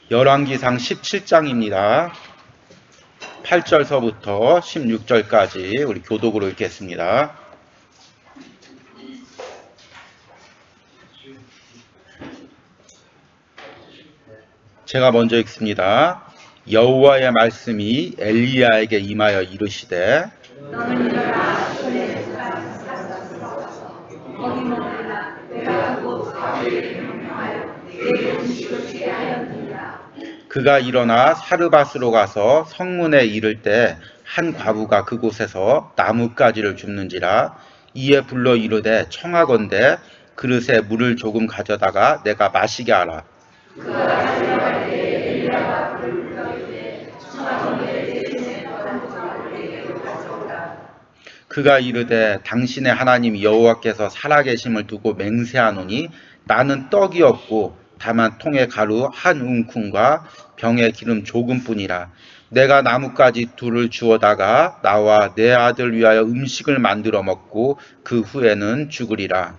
열왕기상 17장입니다. 8절서부터 16절까지 우리 교독으로 읽겠습니다. 제가 먼저 읽습니다. 여호와의 말씀이 엘리야에게 임하여 이르시되 그가 일어나 사르밧으로 가서 성문에 이를 때 한 과부가 그곳에서 나뭇가지를 줍는지라. 이에 불러 이르되 청하건대 그릇에 물을 조금 가져다가 내가 마시게 하라. 그가 이르되 당신의 하나님 여호와께서 살아계심을 두고 맹세하노니 나는 떡이 없고 다만 통에 가루 한 움큼과 병에 기름 조금뿐이라. 내가 나뭇가지 둘을 주워다가 나와 내 아들 위하여 음식을 만들어 먹고 그 후에는 죽으리라.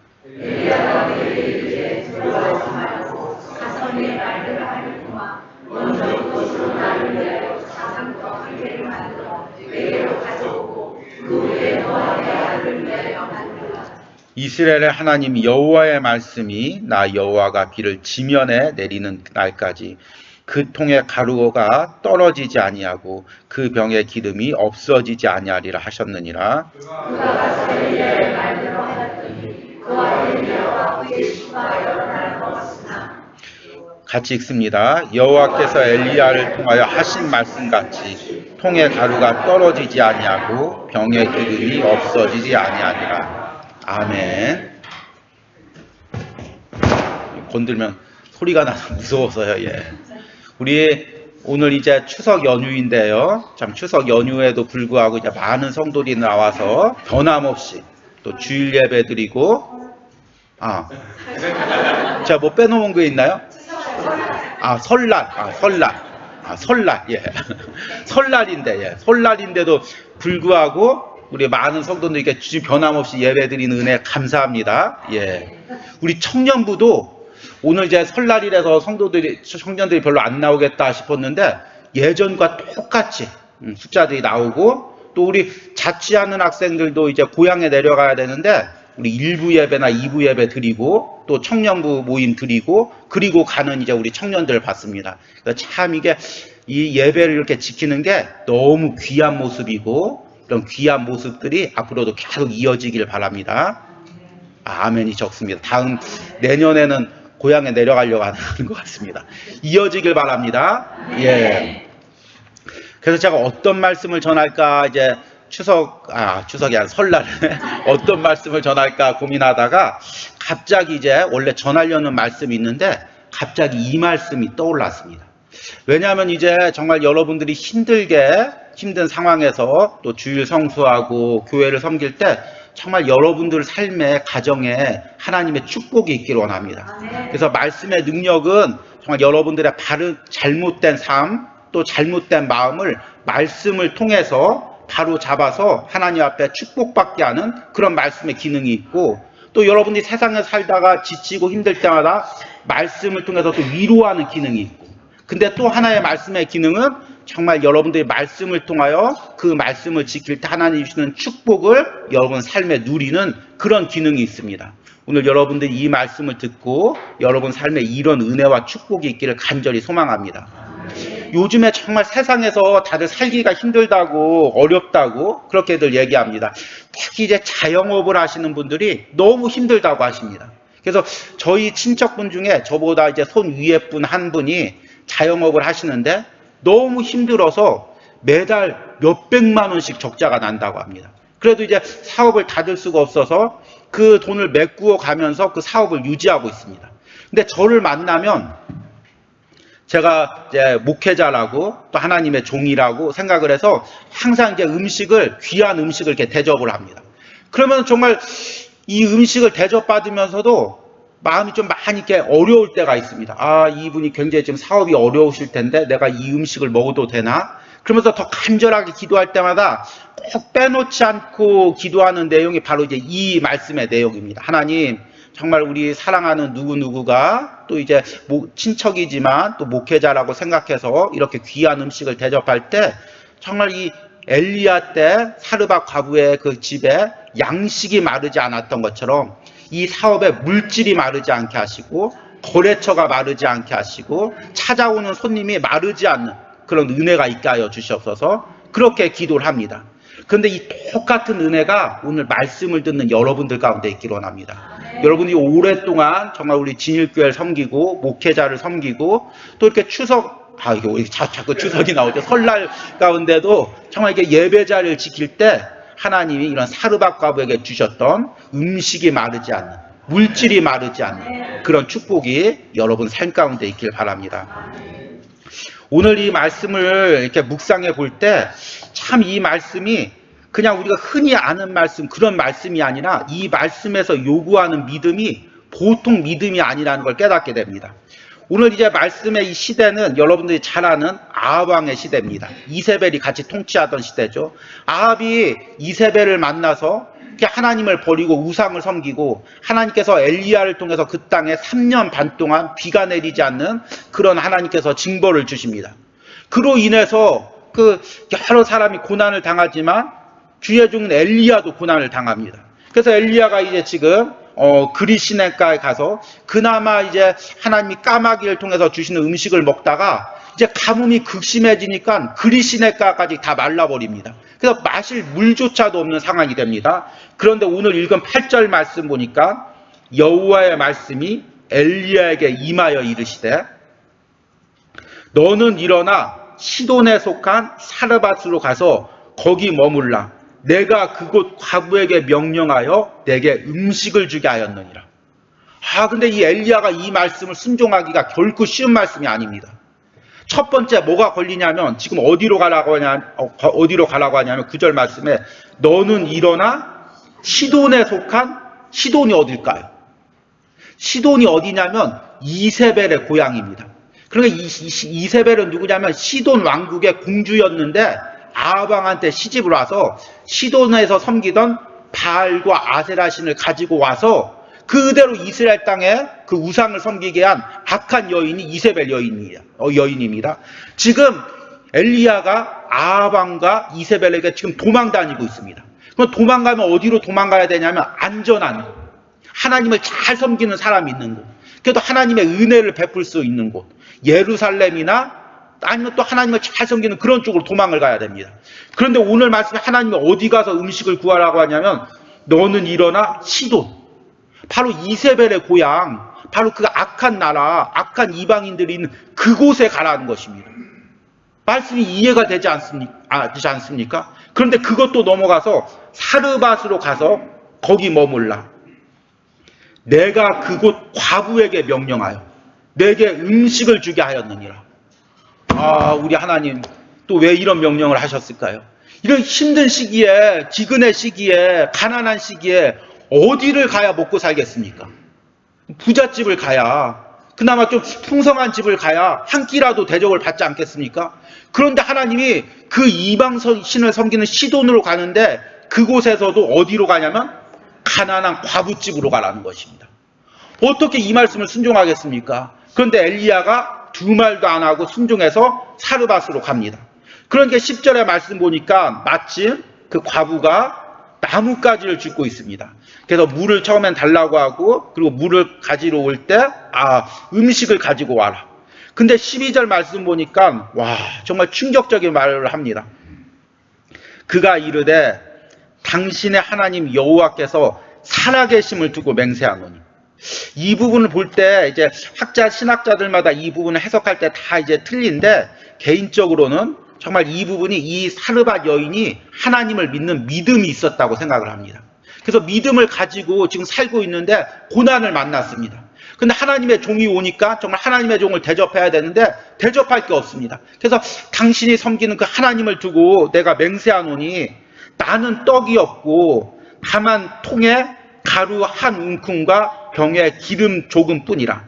이스라엘의 하나님 여호와의 말씀이 나 여호와가 비를 지면에 내리는 날까지 그 통에 가루가 떨어지지 아니하고 그 병에 기름이 없어지지 아니하리라 하셨느니라. 같이 읽습니다. 여호와께서 엘리야를 통하여 하신 말씀같이 통에 가루가 떨어지지 아니하고 병에 기름이 없어지지 아니하리라. 아멘. 건들면 소리가 나서 무서워서요. 예. 우리 오늘 이제 추석 연휴인데요. 참 추석 연휴에도 불구하고 이제 많은 성도들이 나와서 변함없이 또 주일 예배 드리고 제가 뭐 빼놓은 거 있나요? 설날. 예. 설날인데도 불구하고 우리 많은 성도들에게 변함없이 예배 드리는 은혜 감사합니다. 예. 우리 청년부도 오늘 이제 설날이라서 청년들이 별로 안 나오겠다 싶었는데 예전과 똑같이 숫자들이 나오고, 또 우리 자취하는 학생들도 이제 고향에 내려가야 되는데 우리 1부 예배나 2부 예배 드리고 또 청년부 모임 드리고 그리고 가는 이제 우리 청년들 봤습니다. 참 이게 이 예배를 이렇게 지키는 게 너무 귀한 모습이고, 이런 귀한 모습들이 앞으로도 계속 이어지길 바랍니다. 아멘이 적습니다. 다음 내년에는 고향에 내려가려고 하는 것 같습니다. 이어지길 바랍니다. 예. 그래서 제가 어떤 말씀을 전할까, 이제 추석이 아니라 설날에 어떤 말씀을 전할까 고민하다가 갑자기 이제 원래 전하려는 말씀이 있는데 갑자기 이 말씀이 떠올랐습니다. 왜냐하면 이제 정말 여러분들이 힘든 상황에서 또 주일 성수하고 교회를 섬길 때 정말 여러분들 삶의 가정에 하나님의 축복이 있기를 원합니다. 그래서 말씀의 능력은 정말 여러분들의 잘못된 삶, 또 잘못된 마음을 말씀을 통해서 바로 잡아서 하나님 앞에 축복받게 하는 그런 말씀의 기능이 있고, 또 여러분들이 세상에 살다가 지치고 힘들 때마다 말씀을 통해서 또 위로하는 기능이 있고, 근데 또 하나의 말씀의 기능은 정말 여러분들이 말씀을 통하여 그 말씀을 지킬 때 하나님이 주시는 축복을 여러분 삶에 누리는 그런 기능이 있습니다. 오늘 여러분들이 이 말씀을 듣고 여러분 삶에 이런 은혜와 축복이 있기를 간절히 소망합니다. 요즘에 정말 세상에서 다들 살기가 힘들다고 어렵다고 그렇게들 얘기합니다. 특히 이제 자영업을 하시는 분들이 너무 힘들다고 하십니다. 그래서 저희 친척분 중에 저보다 이제 손 위에 분 한 분이 자영업을 하시는데 너무 힘들어서 매달 몇백만 원씩 적자가 난다고 합니다. 그래도 이제 사업을 닫을 수가 없어서 그 돈을 메꾸어 가면서 그 사업을 유지하고 있습니다. 근데 저를 만나면 제가 이제 목회자라고 또 하나님의 종이라고 생각을 해서 항상 이제 귀한 음식을 이렇게 대접을 합니다. 그러면 정말 이 음식을 대접받으면서도 마음이 좀 많이 이렇게 어려울 때가 있습니다. 이분이 굉장히 지금 사업이 어려우실 텐데 내가 이 음식을 먹어도 되나? 그러면서 더 간절하게 기도할 때마다 꼭 빼놓지 않고 기도하는 내용이 바로 이제 이 말씀의 내용입니다. 하나님, 정말 우리 사랑하는 누구누구가 또 이제 친척이지만 또 목회자라고 생각해서 이렇게 귀한 음식을 대접할 때 정말 이 엘리야 때 사르밧 과부의 그 집에 양식이 마르지 않았던 것처럼 이 사업에 물질이 마르지 않게 하시고 거래처가 마르지 않게 하시고 찾아오는 손님이 마르지 않는 그런 은혜가 있게 하여 주시옵소서. 그렇게 기도를 합니다. 그런데 이 똑같은 은혜가 오늘 말씀을 듣는 여러분들 가운데 있기를 원합니다. 여러분이 오랫동안 정말 우리 진일교회를 섬기고 목회자를 섬기고 또 이렇게 이게 자꾸 추석이 나오죠. 설날 가운데도 정말 이게 예배자를 지킬 때 하나님이 이런 사르밧 과부에게 주셨던 음식이 마르지 않는, 물질이 마르지 않는 그런 축복이 여러분 삶 가운데 있길 바랍니다. 오늘 이 말씀을 이렇게 묵상해 볼 때 참 이 말씀이 그냥 우리가 흔히 아는 말씀, 그런 말씀이 아니라 이 말씀에서 요구하는 믿음이 보통 믿음이 아니라는 걸 깨닫게 됩니다. 오늘 이제 말씀의 이 시대는 여러분들이 잘 아는 아합 왕의 시대입니다. 이세벨이 같이 통치하던 시대죠. 아합이 이세벨을 만나서 하나님을 버리고 우상을 섬기고 하나님께서 엘리야를 통해서 그 땅에 3년 반 동안 비가 내리지 않는 그런 하나님께서 징벌을 주십니다. 그로 인해서 여러 사람이 고난을 당하지만 주의 종 엘리야도 고난을 당합니다. 그래서 엘리야가 이제 지금 그리시네가에 가서 그나마 이제 하나님이 까마귀를 통해서 주시는 음식을 먹다가 이제 가뭄이 극심해지니까 그리시네가까지 다 말라버립니다. 그래서 마실 물조차도 없는 상황이 됩니다. 그런데 오늘 읽은 8절 말씀 보니까 여호와의 말씀이 엘리야에게 임하여 이르시되 너는 일어나 시돈에 속한 사르밧으로 가서 거기 머물라. 내가 그곳 과부에게 명령하여 내게 음식을 주게 하였느니라. 근데 이 엘리야가 이 말씀을 순종하기가 결코 쉬운 말씀이 아닙니다. 첫 번째 뭐가 걸리냐면 지금 어디로 가라고 하냐면 9절 말씀에 너는 일어나 시돈에 속한 시돈이 어딜까요? 시돈이 어디냐면 이세벨의 고향입니다. 그러니까 이세벨은 누구냐면 시돈 왕국의 공주였는데 아합 왕한테 시집을 와서 시돈에서 섬기던 바알과 아세라 신을 가지고 와서 그대로 이스라엘 땅에 그 우상을 섬기게 한 악한 여인이 이세벨 여인입니다. 지금 엘리야가 아합 왕과 이세벨에게 지금 도망 다니고 있습니다. 그럼 도망가면 어디로 도망가야 되냐면 안전한 곳, 하나님을 잘 섬기는 사람이 있는 곳, 그래도 하나님의 은혜를 베풀 수 있는 곳, 예루살렘이나 아니면 또 하나님을 잘 섬기는 그런 쪽으로 도망을 가야 됩니다. 그런데 오늘 말씀에 하나님이 어디 가서 음식을 구하라고 하냐면 너는 일어나 시돈, 바로 이세벨의 고향, 바로 그 악한 나라, 악한 이방인들이 있는 그곳에 가라는 것입니다. 말씀이 이해가 되지 않습니까? 그런데 그것도 넘어가서 사르밧으로 가서 거기 머물라. 내가 그곳 과부에게 명령하여 내게 음식을 주게 하였느니라. 우리 하나님 또 왜 이런 명령을 하셨을까요? 이런 힘든 시기에, 기근의 시기에, 가난한 시기에 어디를 가야 먹고 살겠습니까? 부잣집을 가야, 그나마 좀 풍성한 집을 가야 한 끼라도 대접을 받지 않겠습니까? 그런데 하나님이 그 이방 신을 섬기는 시돈으로 가는데 그곳에서도 어디로 가냐면 가난한 과부집으로 가라는 것입니다. 어떻게 이 말씀을 순종하겠습니까? 그런데 엘리야가 두 말도 안 하고 순종해서 사르밧으로 갑니다. 그러니까 10절의 말씀 보니까 마침 그 과부가 나뭇가지를 줍고 있습니다. 그래서 물을 처음엔 달라고 하고 그리고 물을 가지러 올 때 음식을 가지고 와라. 근데 12절 말씀 보니까 정말 충격적인 말을 합니다. 그가 이르되 당신의 하나님 여호와께서 살아계심을 두고 맹세하노니. 이 부분을 볼 때 이제 신학자들마다 이 부분을 해석할 때 다 이제 틀린데 개인적으로는 정말 이 부분이 이 사르밧 여인이 하나님을 믿는 믿음이 있었다고 생각을 합니다. 그래서 믿음을 가지고 지금 살고 있는데 고난을 만났습니다. 근데 하나님의 종이 오니까 정말 하나님의 종을 대접해야 되는데 대접할 게 없습니다. 그래서 당신이 섬기는 그 하나님을 두고 내가 맹세하노니 나는 떡이 없고 다만 통에 가루 한 움큼과 병에 기름 조금뿐이라.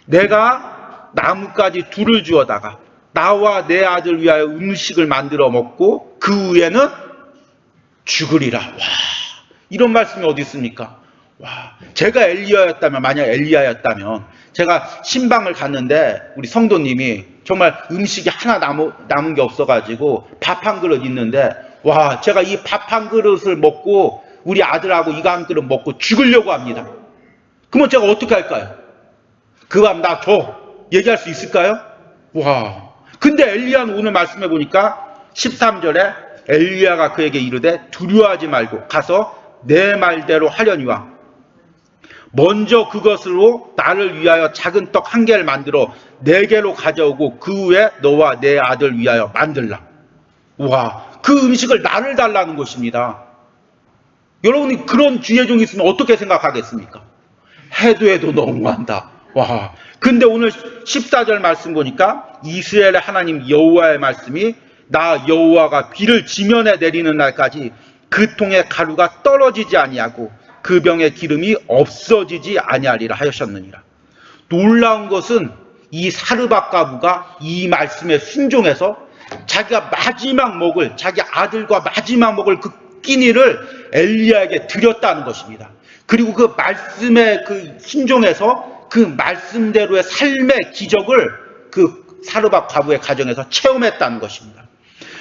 내가 나뭇가지 둘을 주어다가 나와 내 아들 위하여 음식을 만들어 먹고 그 후에는 죽으리라. 이런 말씀이 어디 있습니까? 와, 제가 엘리야였다면, 만약 엘리야였다면 제가 신방을 갔는데 우리 성도님이 정말 음식이 하나 남은 게 없어가지고 밥 한 그릇 있는데, 와, 제가 이 밥 한 그릇을 먹고 우리 아들하고 이거 한 그릇 먹고 죽으려고 합니다. 그러면 제가 어떻게 할까요? 그 밥 나 줘. 얘기할 수 있을까요? 와. 근데 엘리야는 오늘 말씀해 보니까 13절에 엘리야가 그에게 이르되 두려워하지 말고 가서 내 말대로 하려니와 먼저 그것으로 나를 위하여 작은 떡 한 개를 만들어 내게로 가져오고 그 후에 너와 내 아들 위하여 만들라. 와, 그 음식을 나를 달라는 것입니다. 여러분이 그런 주의 종이 있으면 어떻게 생각하겠습니까? 해도 너무한다. 와, 근데 오늘 14절 말씀 보니까 이스라엘의 하나님 여호와의 말씀이 나 여호와가 비를 지면에 내리는 날까지 그 통에 가루가 떨어지지 아니하고 그 병의 기름이 없어지지 아니하리라 하셨느니라. 놀라운 것은 이 사르밧 과부가 이 말씀에 순종해서 자기가 마지막 먹을, 자기 아들과 마지막 먹을 그 끼니를 엘리야에게 드렸다는 것입니다. 그리고 그 말씀에 그 순종해서 그 말씀대로의 삶의 기적을 그 사르밧 과부의 가정에서 체험했다는 것입니다.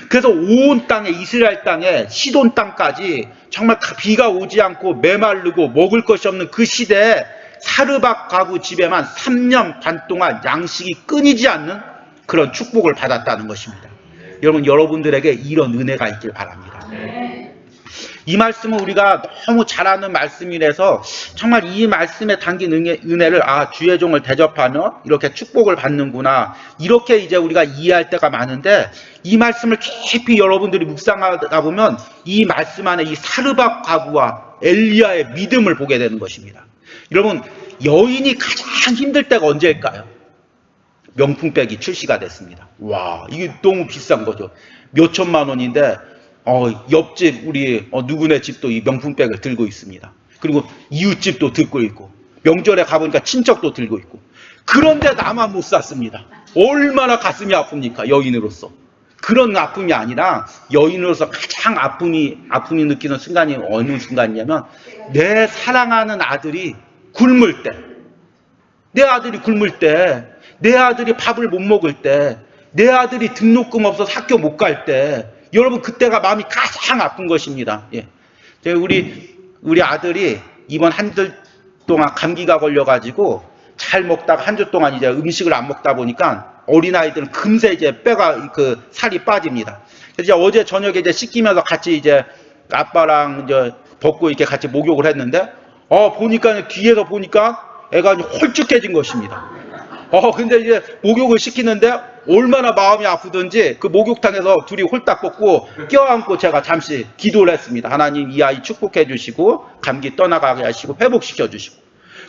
그래서 온 땅에, 이스라엘 땅에, 시돈 땅까지 정말 비가 오지 않고 메마르고 먹을 것이 없는 그 시대에 사르밧 과부 집에만 3년 반 동안 양식이 끊이지 않는 그런 축복을 받았다는 것입니다. 여러분, 여러분들에게 이런 은혜가 있길 바랍니다. 이 말씀은 우리가 너무 잘 아는 말씀이라서 정말 이 말씀에 담긴 은혜를 주의 종을 대접하며 이렇게 축복을 받는구나, 이렇게 이제 우리가 이해할 때가 많은데, 이 말씀을 깊이 여러분들이 묵상하다 보면 이 말씀 안에 이 사르밧 과부와 엘리야의 믿음을 보게 되는 것입니다. 여러분, 여인이 가장 힘들 때가 언제일까요? 명품백이 출시가 됐습니다. 와, 이게 너무 비싼 거죠. 몇 천만 원인데 옆집 우리 누구네 집도 이 명품백을 들고 있습니다. 그리고 이웃집도 들고 있고, 명절에 가보니까 친척도 들고 있고. 그런데 나만 못 샀습니다. 얼마나 가슴이 아픕니까, 여인으로서. 그런 아픔이 아니라 여인으로서 가장 아픔이 느끼는 순간이 어느 순간이냐면, 내 사랑하는 아들이 굶을 때, 내 아들이 굶을 때, 내 아들이 밥을 못 먹을 때, 내 아들이 등록금 없어서 학교 못 갈 때, 여러분, 그때가 마음이 가장 아픈 것입니다. 예. 우리 아들이 이번 한 달 동안 감기가 걸려가지고 잘 먹다가 한 주 동안 이제 음식을 안 먹다 보니까 어린아이들은 금세 이제 뼈가 살이 빠집니다. 그래서 이제 어제 저녁에 이제 씻기면서 같이 이제 아빠랑 이제 벗고 이렇게 같이 목욕을 했는데, 보니까 뒤에서 보니까 애가 홀쭉해진 것입니다. 근데 이제 목욕을 시키는데 얼마나 마음이 아프든지 그 목욕탕에서 둘이 홀딱 벗고 껴안고 제가 잠시 기도를 했습니다. 하나님, 이 아이 축복해 주시고 감기 떠나가게 하시고 회복시켜 주시고.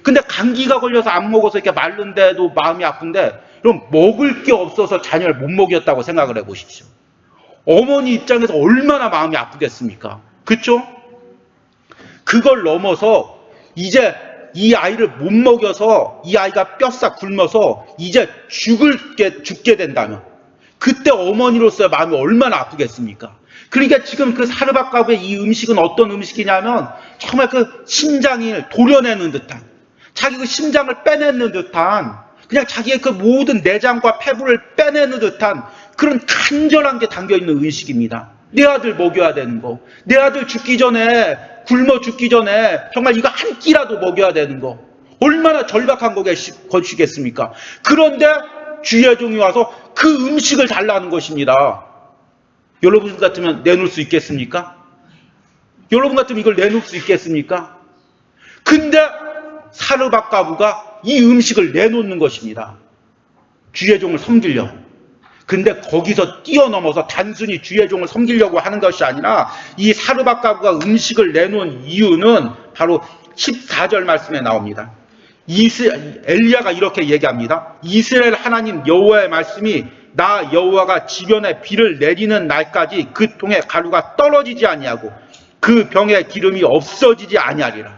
근데 감기가 걸려서 안 먹어서 이렇게 마른데도 마음이 아픈데, 그럼 먹을 게 없어서 자녀를 못 먹였다고 생각을 해 보십시오. 어머니 입장에서 얼마나 마음이 아프겠습니까? 그렇죠? 그걸 넘어서 이제 이 아이를 못 먹여서 이 아이가 뼛싹 굶어서 이제 죽게 된다면 그때 어머니로서의 마음이 얼마나 아프겠습니까? 그러니까 지금 그 사르밧 과부의 이 음식은 어떤 음식이냐면 정말 그 심장을 도려내는 듯한, 자기 그 심장을 빼내는 듯한, 그냥 자기의 그 모든 내장과 폐부를 빼내는 듯한 그런 간절한 게 담겨있는 음식입니다. 내 아들 먹여야 되는 거, 내 아들 죽기 전에, 굶어 죽기 전에 정말 이거 한 끼라도 먹여야 되는 거, 얼마나 절박한 것이겠습니까? 그런데 주의 종이 와서 그 음식을 달라는 것입니다. 여러분 같으면 내놓을 수 있겠습니까? 여러분 같으면 이걸 내놓을 수 있겠습니까? 근데 사르밧 과부가 이 음식을 내놓는 것입니다. 주의 종을 섬기려고. 근데 거기서 뛰어넘어서 단순히 주의 종을 섬기려고 하는 것이 아니라 이 사르밧 과부가 음식을 내놓은 이유는 바로 14절 말씀에 나옵니다. 엘리야가 이렇게 얘기합니다. 이스라엘 하나님 여호와의 말씀이 나 여호와가 지변에 비를 내리는 날까지 그 통에 가루가 떨어지지 아니하고 그 병에 기름이 없어지지 아니하리라.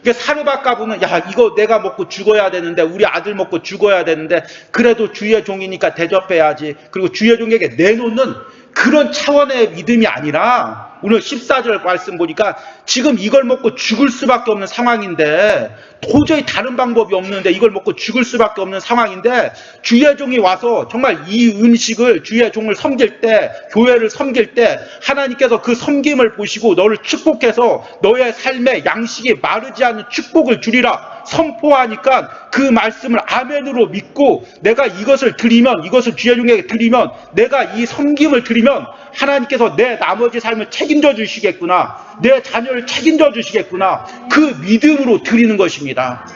그러니까 사르밧 과부는 이거 내가 먹고 죽어야 되는데, 우리 아들 먹고 죽어야 되는데 그래도 주의 종이니까 대접해야지, 그리고 주의 종에게 내놓는 그런 차원의 믿음이 아니라 오늘 14절 말씀 보니까 지금 이걸 먹고 죽을 수밖에 없는 상황인데, 도저히 다른 방법이 없는데 이걸 먹고 죽을 수밖에 없는 상황인데, 주의 종이 와서 정말 이 음식을, 주의 종을 섬길 때, 교회를 섬길 때 하나님께서 그 섬김을 보시고 너를 축복해서 너의 삶에 양식이 마르지 않는 축복을 주리라 선포하니까, 그 말씀을 아멘으로 믿고 내가 이것을 드리면, 이것을 주의 종에게 드리면, 내가 이 섬김을 드리면 하나님께서 내 나머지 삶을 책임져 주시겠구나, 내 자녀를 책임져 주시겠구나, 그 믿음으로 드리는 것입니다.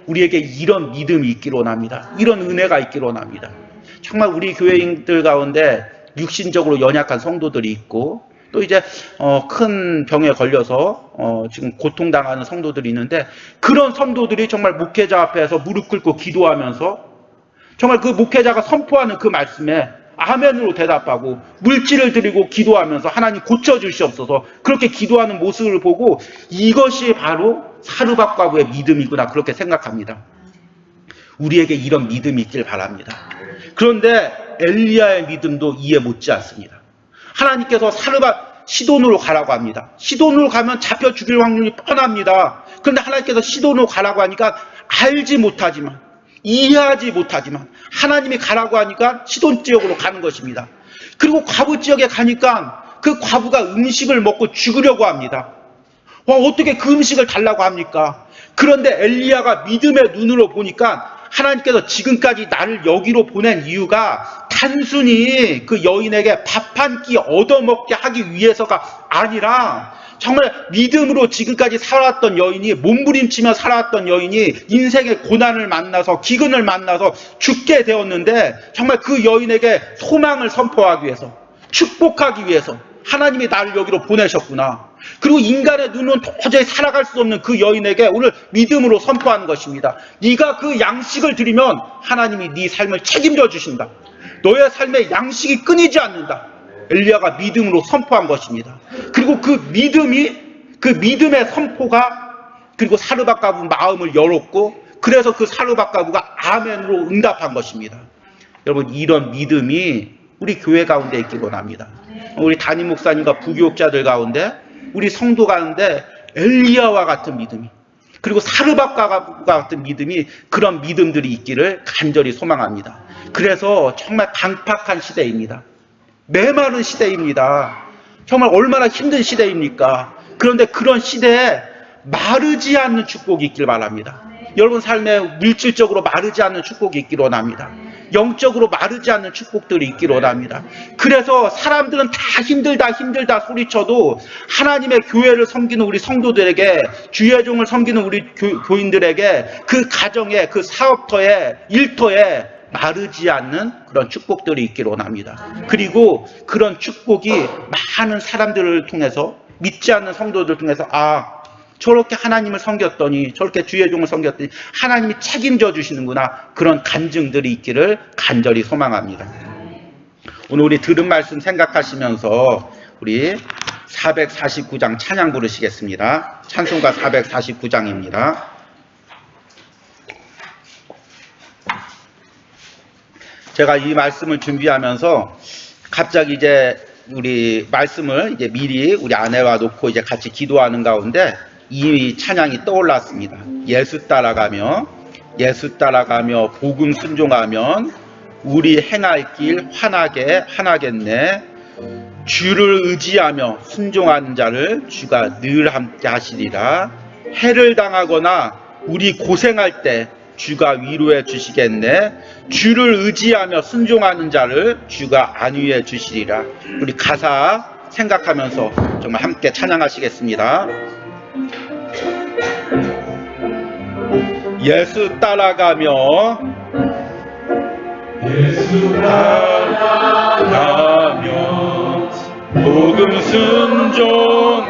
우리에게 이런 믿음이 있기를 원합니다. 이런 은혜가 있기를 원합니다. 정말 우리 교회인들 가운데 육신적으로 연약한 성도들이 있고, 또 이제 큰 병에 걸려서 지금 고통당하는 성도들이 있는데, 그런 성도들이 정말 목회자 앞에서 무릎 꿇고 기도하면서 정말 그 목회자가 선포하는 그 말씀에 아멘으로 대답하고 물질을 드리고 기도하면서 하나님 고쳐주시옵소서, 그렇게 기도하는 모습을 보고 이것이 바로 사르밧 과부의 믿음이구나, 그렇게 생각합니다. 우리에게 이런 믿음이 있길 바랍니다. 그런데 엘리야의 믿음도 이해 못지 않습니다. 하나님께서 사르밧 시돈으로 가라고 합니다. 시돈으로 가면 잡혀 죽일 확률이 뻔합니다. 그런데 하나님께서 시돈으로 가라고 하니까 알지 못하지만, 이해하지 못하지만 하나님이 가라고 하니까 시돈 지역으로 가는 것입니다. 그리고 과부 지역에 가니까 그 과부가 음식을 먹고 죽으려고 합니다. 어떻게 그 음식을 달라고 합니까? 그런데 엘리야가 믿음의 눈으로 보니까 하나님께서 지금까지 나를 여기로 보낸 이유가 단순히 그 여인에게 밥 한 끼 얻어먹게 하기 위해서가 아니라, 정말 믿음으로 지금까지 살아왔던 여인이, 몸부림치며 살아왔던 여인이 인생의 고난을 만나서, 기근을 만나서 죽게 되었는데, 정말 그 여인에게 소망을 선포하기 위해서, 축복하기 위해서 하나님이 나를 여기로 보내셨구나. 그리고 인간의 눈은 도저히 살아갈 수 없는 그 여인에게 오늘 믿음으로 선포하는 것입니다. 네가 그 양식을 드리면 하나님이 네 삶을 책임져 주신다. 너의 삶에 양식이 끊이지 않는다. 엘리야가 믿음으로 선포한 것입니다. 그리고 그 믿음의 선포가, 그리고 사르밧 과부 마음을 열었고, 그래서 그 사르밧 과부가 아멘으로 응답한 것입니다. 여러분, 이런 믿음이 우리 교회 가운데 있기를 원합니다. 우리 담임 목사님과 부교육자들 가운데, 우리 성도 가운데 엘리야와 같은 믿음이, 그리고 사르밧 과부 같은 믿음이, 그런 믿음들이 있기를 간절히 소망합니다. 그래서 정말 강팍한 시대입니다. 메마른 시대입니다. 정말 얼마나 힘든 시대입니까? 그런데 그런 시대에 마르지 않는 축복이 있길 바랍니다. 여러분 삶에 물질적으로 마르지 않는 축복이 있기를 원합니다. 영적으로 마르지 않는 축복들이 있기를 원합니다. 그래서 사람들은 다 힘들다 소리쳐도 하나님의 교회를 섬기는 우리 성도들에게, 주의 종을 섬기는 우리 교인들에게, 그 가정에, 그 사업터에, 일터에 마르지 않는 그런 축복들이 있기를 원합니다. 그리고 그런 축복이 많은 사람들을 통해서, 믿지 않는 성도들 통해서, 저렇게 하나님을 섬겼더니, 저렇게 주의 종을 섬겼더니 하나님이 책임져 주시는구나, 그런 간증들이 있기를 간절히 소망합니다. 오늘 우리 들은 말씀 생각하시면서 우리 449장 찬양 부르시겠습니다. 찬송가 449장입니다. 제가 이 말씀을 준비하면서 갑자기 이제 우리 말씀을 이제 미리 우리 아내와 놓고 이제 같이 기도하는 가운데 이 찬양이 떠올랐습니다. 예수 따라가며 복음 순종하면 우리 행할 길 환하게 하나겠네. 주를 의지하며 순종하는 자를 주가 늘 함께 하시리라. 해를 당하거나 우리 고생할 때 주가 위로해 주시겠네. 주를 의지하며 순종하는 자를 주가 안위해 주시리라. 우리 가사 생각하면서 정말 함께 찬양하시겠습니다. 예수 따라가며 복음 순종하면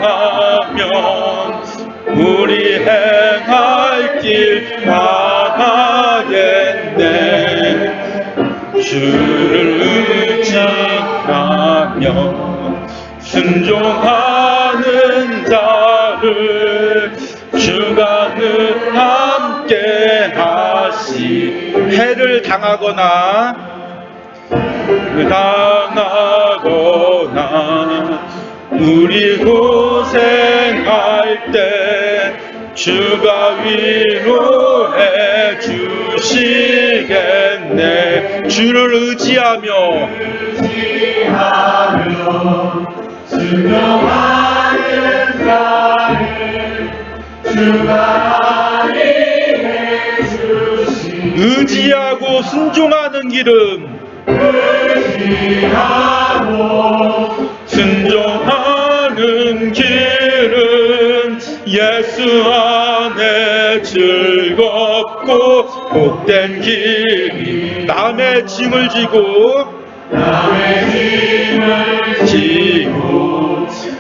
우리 행할 길 나가겠네. 주를 의지하며 순종하는 자를 주가 늘 함께 하시. 해를 당하거나 우리 고생할 때 주가 위로해 주시겠네. 주를 의지하며 순종하는 자를 주가 안위해 주시. 의지하고 순종하는 길은 의지하고 순종하는 길은 예수 안에 즐겁고 복된 길. 남의 짐을 지고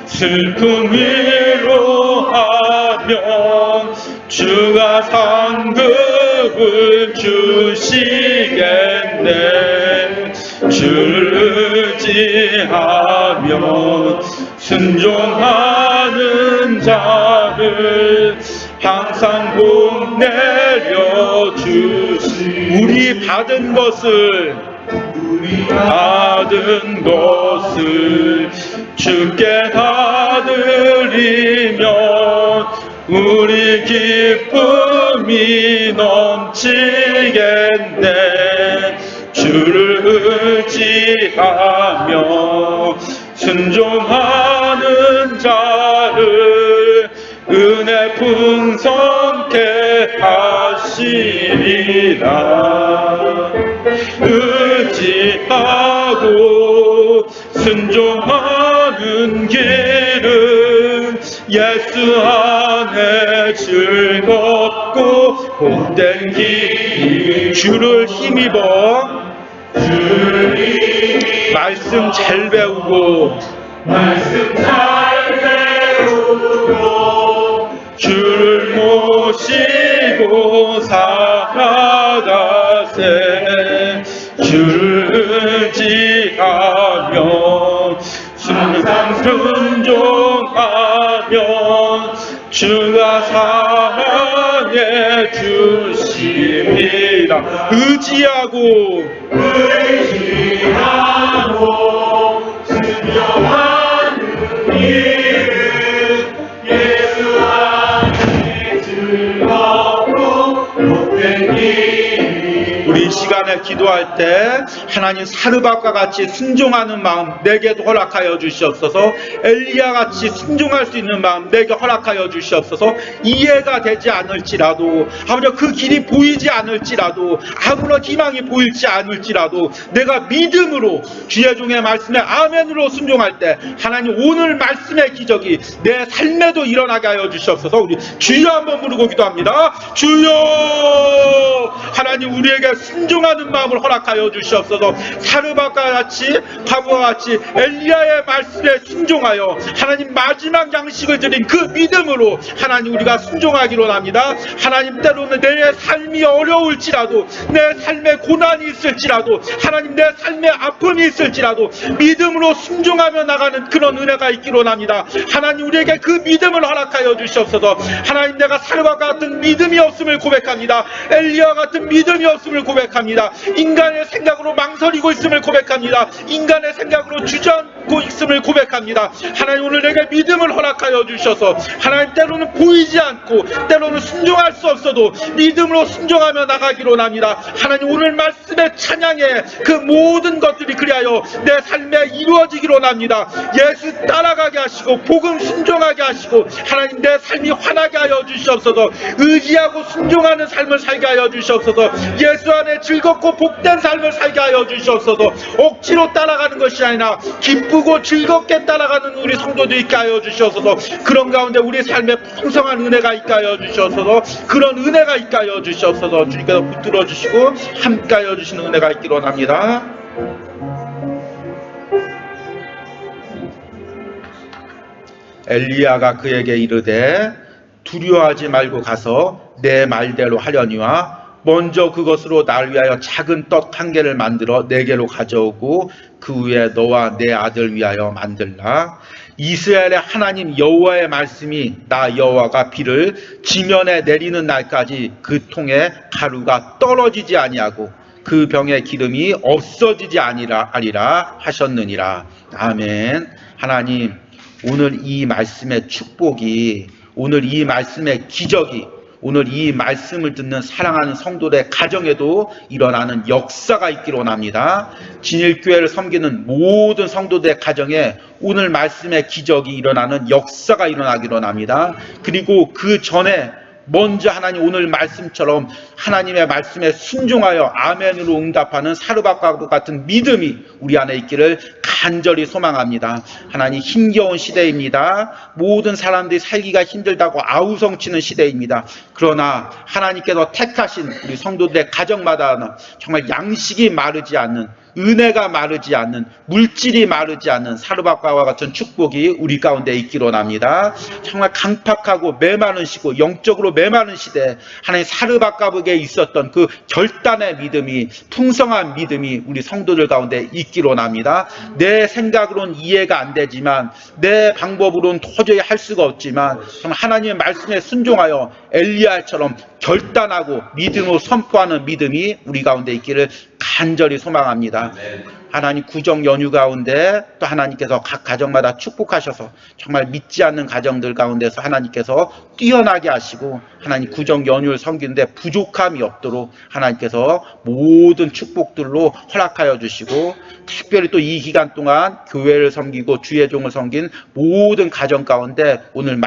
슬픔 위로하면 주가 상급을 주시겠네. 주를 의지하며 순종하는 자를 항상 복 내려 주시. 우리 받은 것을 주께 다 드리면 우리 기쁨이 넘치겠네. 주를 의지하며 순종하는 자를 은혜 풍성케 하시리라. 의지하고 순종하는 길은 예수 안에 즐겁고 복된 길. 주를 힘입어 말씀 잘 배우고 주를 모시고 살아가세. 주를 의지하며 항상 순종하면 주가 사랑해 주십니다. 의지하고 순종하는 길은 예수 안에 즐겁고 복된 길. 우리 시간에 기도할 때 하나님 사르밧과 같이 순종하는 마음 내게도 허락하여 주시옵소서. 엘리야 같이 순종할 수 있는 마음 내게 허락하여 주시옵소서. 이해가 되지 않을지라도 아버지 그 길이 보이지 않을지라도 아무런 희망이 보이지 않을지라도 내가 믿음으로 주의 종의 말씀에 아멘으로 순종할 때 하나님 오늘 말씀의 기적이 내 삶에도 일어나게 하여 주시옵소서. 우리 주여 한번 부르고 기도합니다. 주여. 하나님 우리에게 순종하는 마음을 허락하여 주시옵소서. 사르밧과 같이 과부와 같이 엘리야의 말씀에 순종하여 하나님 마지막 양식을 드린 그 믿음으로 하나님 우리가 순종하기로 합니다. 하나님 때로는 내 삶이 어려울지라도 내 삶에 고난이 있을지라도 하나님 내 삶에 아픔이 있을지라도 믿음으로 순종하며 나가는 그런 은혜가 있기로 합니다. 하나님 우리에게 그 믿음을 허락하여 주시옵소서. 하나님 내가 사르밧과 같은 믿음이 없음을 고백합니다. 엘리야 같은 믿음이 없음을 고백합니다. 인간의 생각으로 망설이고 있음을 고백합니다. 인간의 생각으로 주저앉고 있음을 고백합니다. 하나님 오늘 내게 믿음을 허락하여 주셔서 하나님 때로는 보이지 않고 때로는 순종할 수 없어도 믿음으로 순종하며 나가기로 합니다. 하나님 오늘 말씀의 찬양에 그 모든 것들이 그리하여 내 삶에 이루어지기로 합니다. 예수 따라가게 하시고 복음 순종하게 하시고 하나님 내 삶이 환하게 하여 주시옵소서. 의지하고 순종하는 삶을 살게 하여 주시옵소서. 예수 안에 즐겁고 복된 삶을 살게 하여 주시옵소서. 억지로 따라가는 것이 아니라 기쁘고 즐겁게 따라가는 우리 성도도 있게 하여 주시옵소서. 그런 가운데 우리 삶에 풍성한 은혜가 있게 하여 주시옵소서. 그런 은혜가 있게 하여 주시옵소서. 주님께서 붙들어 주시고 함께 하여 주시는 은혜가 있기로 합니다. 엘리야가 그에게 이르되 두려워하지 말고 가서 내 말대로 하려니와 먼저 그것으로 날 위하여 작은 떡 한 개를 만들어 내게로 가져오고 그 위에 너와 내 아들 위하여 만들라. 이스라엘의 하나님 여호와의 말씀이 나 여호와가 비를 지면에 내리는 날까지 그 통에 가루가 떨어지지 아니하고 그 병의 기름이 없어지지 아니라 하셨느니라. 아멘. 하나님 오늘 이 말씀의 축복이, 오늘 이 말씀의 기적이, 오늘 이 말씀을 듣는 사랑하는 성도들의 가정에도 일어나는 역사가 있기를 원합니다. 진일교회를 섬기는 모든 성도들의 가정에 오늘 말씀의 기적이 일어나는 역사가 일어나기를 원합니다. 그리고 그 전에 먼저 하나님 오늘 말씀처럼 하나님의 말씀에 순종하여 아멘으로 응답하는 사르밧과 같은 믿음이 우리 안에 있기를 간절히 소망합니다. 하나님, 힘겨운 시대입니다. 모든 사람들이 살기가 힘들다고 아우성치는 시대입니다. 그러나 하나님께서 택하신 우리 성도들의 가정마다 정말 양식이 마르지 않는, 은혜가 마르지 않는, 물질이 마르지 않는 사르밧과와 같은 축복이 우리 가운데 있기를 원합니다. 정말 강팍하고 메마른 시고 영적으로 메마른 시대에 하나님 사르밧과에게 있었던 그 결단의 믿음이, 풍성한 믿음이 우리 성도들 가운데 있기를 원합니다. 내 생각으로는 이해가 안 되지만, 내 방법으로는 도저히 할 수가 없지만 정말 하나님의 말씀에 순종하여 엘리야처럼 결단하고 믿음으로 선포하는 믿음이 우리 가운데 있기를 간절히 소망합니다. 하나님, 구정 연휴 가운데 또 하나님께서 각 가정마다 축복하셔서 정말 믿지 않는 가정들 가운데서 하나님께서 뛰어나게 하시고, 하나님 구정 연휴를 섬기는데 부족함이 없도록 하나님께서 모든 축복들로 허락하여 주시고, 특별히 또 이 기간 동안 교회를 섬기고 주의 종을 섬긴 모든 가정 가운데 오늘